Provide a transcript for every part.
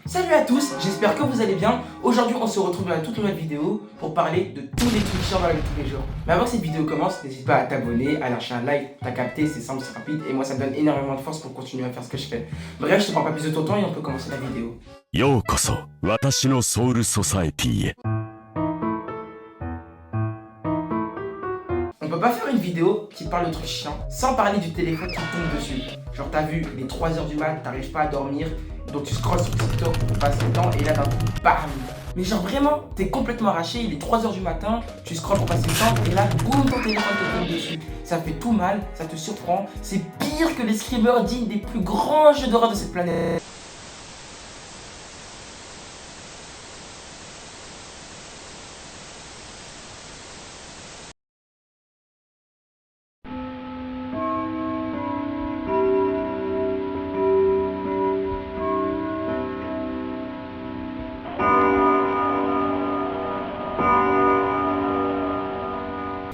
Salut à tous, j'espère que vous allez bien. Aujourd'hui on se retrouve dans une toute nouvelle vidéo pour parler de tous les trucs chiants dans la vie de tous les jours. Mais avant que cette vidéo commence, n'hésite pas à t'abonner, à lâcher un like, t'as capté, c'est simple, c'est rapide et moi ça me donne énormément de force pour continuer à faire ce que je fais. Bref, je te prends pas plus de ton temps et on peut commencer la vidéo. ようこそ私のソウルソサエティへ。 On peut pas faire une vidéo qui parle de trucs chiants sans parler du téléphone qui tombe dessus. Genre t'as vu, les 3h du mat, t'arrives pas à dormir, donc tu scrolles sur TikTok pour passer le temps et là d'un coup, bam. Mais genre vraiment, t'es complètement arraché, il est 3h du matin, tu scrolles pour passer le temps et là, boum, ton téléphone te tombe dessus. Ça fait tout mal, ça te surprend, c'est pire que les screamers dignes des plus grands jeux d'horreur de cette planète.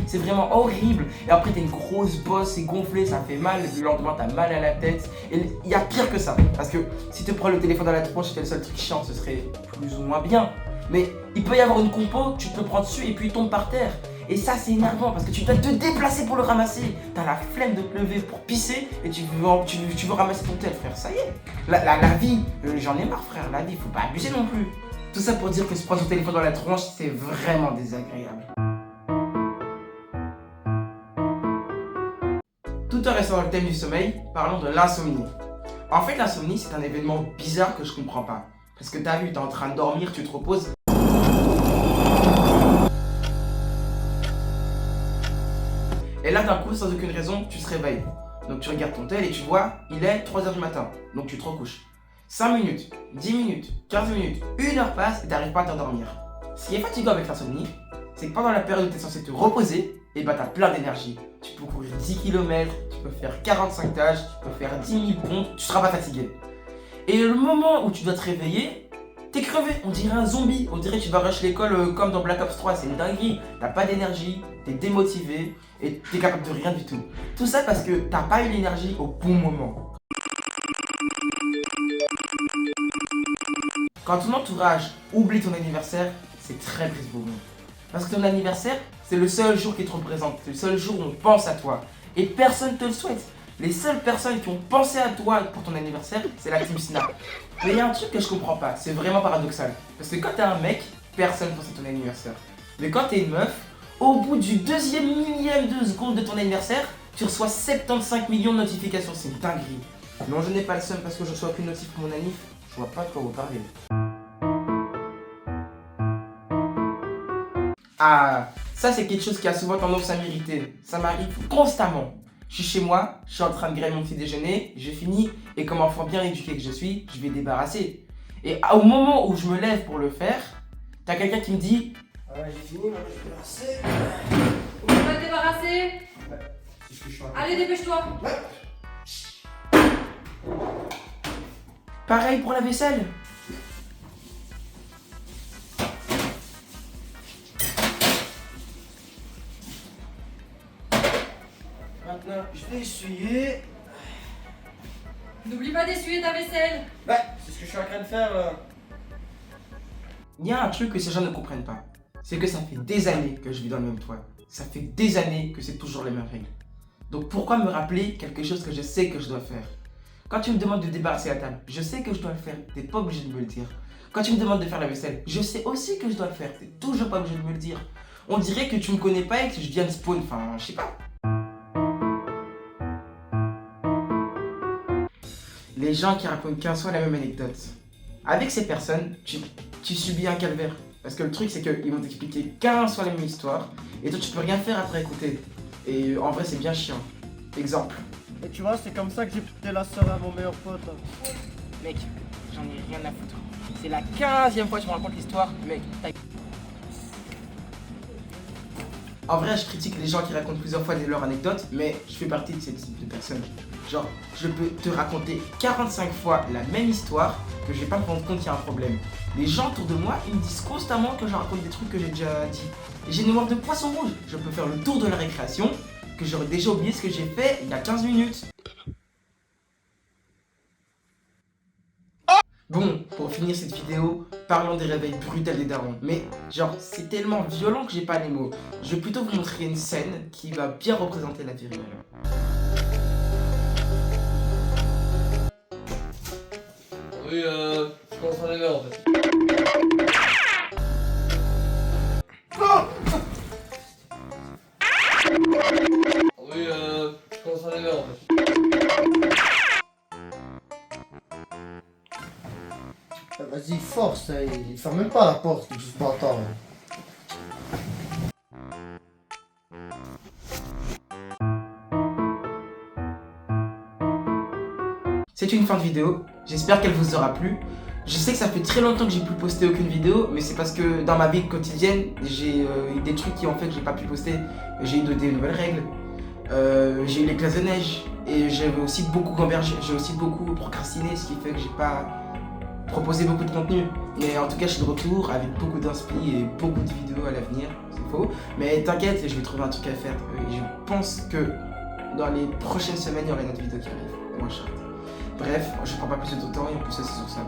C'est vraiment horrible. Et après, t'as une grosse bosse, c'est gonflé, ça fait mal. Le lendemain, t'as mal à la tête. Et il y a pire que ça. Parce que si tu prends le téléphone dans la tronche, c'était le seul truc chiant, ce serait plus ou moins bien. Mais il peut y avoir une compo, tu te le prends dessus et puis il tombe par terre. Et ça, c'est énervant parce que tu dois te déplacer pour le ramasser. T'as la flemme de te lever pour pisser et tu veux ramasser ton tel, frère. Ça y est. La vie, j'en ai marre, frère. La vie, faut pas abuser non plus. Tout ça pour dire que se prendre son téléphone dans la tronche, c'est vraiment désagréable. Tout en restant dans le thème du sommeil, parlons de l'insomnie. En fait, l'insomnie, c'est un événement bizarre que je comprends pas. Parce que t'as vu, t'es en train de dormir, tu te reposes. Et là, d'un coup, sans aucune raison, tu te réveilles. Donc tu regardes ton tel et tu vois, il est 3h du matin. Donc tu te recouches. 5 minutes, 10 minutes, 15 minutes, 1 heure passe et t'arrives pas à t'endormir. Ce qui est fatigant avec l'insomnie, c'est que pendant la période où tu es censé te reposer, et bah t'as plein d'énergie. Tu peux courir 10 km, tu peux faire 45 tâches, tu peux faire 10 000 pompes, tu seras pas fatigué. Et le moment où tu dois te réveiller, t'es crevé, on dirait un zombie, on dirait que tu vas rush l'école comme dans Black Ops 3, c'est une dinguerie. T'as pas d'énergie, t'es démotivé et t'es capable de rien du tout. Tout ça parce que t'as pas eu l'énergie au bon moment. Quand ton entourage oublie ton anniversaire, c'est très brise-bonbon. Parce que ton anniversaire, c'est le seul jour qui te représente, c'est le seul jour où on pense à toi. Et personne ne te le souhaite. Les seules personnes qui ont pensé à toi pour ton anniversaire, c'est la team Snap. Mais il y a un truc que je comprends pas, c'est vraiment paradoxal. Parce que quand t'es un mec, personne pense à ton anniversaire. Mais quand t'es une meuf, au bout du deuxième millième de seconde de ton anniversaire, tu reçois 75 millions de notifications, c'est une dinguerie. Non, je n'ai pas le seum parce que je reçois plus de notif pour mon anniv, je vois pas de quoi vous parlez. Ah, ça c'est quelque chose qui a souvent tendance à m'irriter. Ça m'arrive constamment. Je suis chez moi, je suis en train de griller mon petit déjeuner, je finis, et comme enfant bien éduqué que je suis, je vais débarrasser. Et au moment où je me lève pour le faire, t'as quelqu'un qui me dit j'ai fini, moi je vais débarrasser. Tu vas te débarrasser? C'est ce que je suis en train de Allez, dépêche-toi. Ouais. Pareil pour la vaisselle. Maintenant, je vais essuyer. N'oublie pas d'essuyer ta vaisselle. Ouais, c'est ce que je suis en train de faire. Il y a un truc que ces gens ne comprennent pas. C'est que ça fait des années que je vis dans le même toit. Ça fait des années que c'est toujours les mêmes règles. Donc pourquoi me rappeler quelque chose que je sais que je dois faire? Quand tu me demandes de débarrasser la table, je sais que je dois le faire. T'es pas obligé de me le dire. Quand tu me demandes de faire la vaisselle, je sais aussi que je dois le faire. T'es toujours pas obligé de me le dire. On dirait que tu me connais pas et que je viens de spawn. Enfin, je sais pas. Les gens qui racontent 15 fois la même anecdote. Avec ces personnes, tu subis un calvaire. Parce que le truc, c'est qu'ils vont t'expliquer 15 fois la même histoire et toi, tu peux rien faire après écouter. Et en vrai, c'est bien chiant. Exemple. Et tu vois, c'est comme ça que j'ai pété la sœur à mon meilleur pote. Mec, j'en ai rien à foutre. C'est la 15e fois que je me raconte l'histoire. Mec, en vrai, je critique les gens qui racontent plusieurs fois leurs anecdotes, mais je fais partie de ces types de personnes. Genre, je peux te raconter 45 fois la même histoire que je vais pas me rendre compte qu'il y a un problème. Les gens autour de moi, ils me disent constamment que je raconte des trucs que j'ai déjà dit. Et j'ai une mémoire de poisson rouge. Je peux faire le tour de la récréation, que j'aurais déjà oublié ce que j'ai fait il y a 15 minutes. Bon, pour finir cette vidéo, parlons des réveils brutaux des darons. Mais genre, c'est tellement violent que j'ai pas les mots. Je vais plutôt vous montrer une scène qui va bien représenter la vie réelle. Oui, je commence à l'aimer en fait. Oui, je commence à l'aimer en fait. Vas-y, force, hein, il ferme même pas la porte, il juste bâtard. C'est une fin de vidéo, j'espère qu'elle vous aura plu. Je sais que ça fait très longtemps que j'ai pu poster aucune vidéo, mais c'est parce que dans ma vie quotidienne, j'ai eu des trucs qui ont fait que j'ai pas pu poster. J'ai eu des nouvelles règles, j'ai eu les classes de neige, et j'ai aussi beaucoup gambergé, j'ai aussi beaucoup procrastiné, ce qui fait que j'ai pas proposé beaucoup de contenu. Mais en tout cas, je suis de retour avec beaucoup d'inspi et beaucoup de vidéos à l'avenir, c'est faux. Mais t'inquiète, je vais trouver un truc à faire. Et je pense que dans les prochaines semaines, il y aura une autre vidéo qui arrive, moins charte. Bref, je prends pas plus de temps et on peut se laisser sur ça.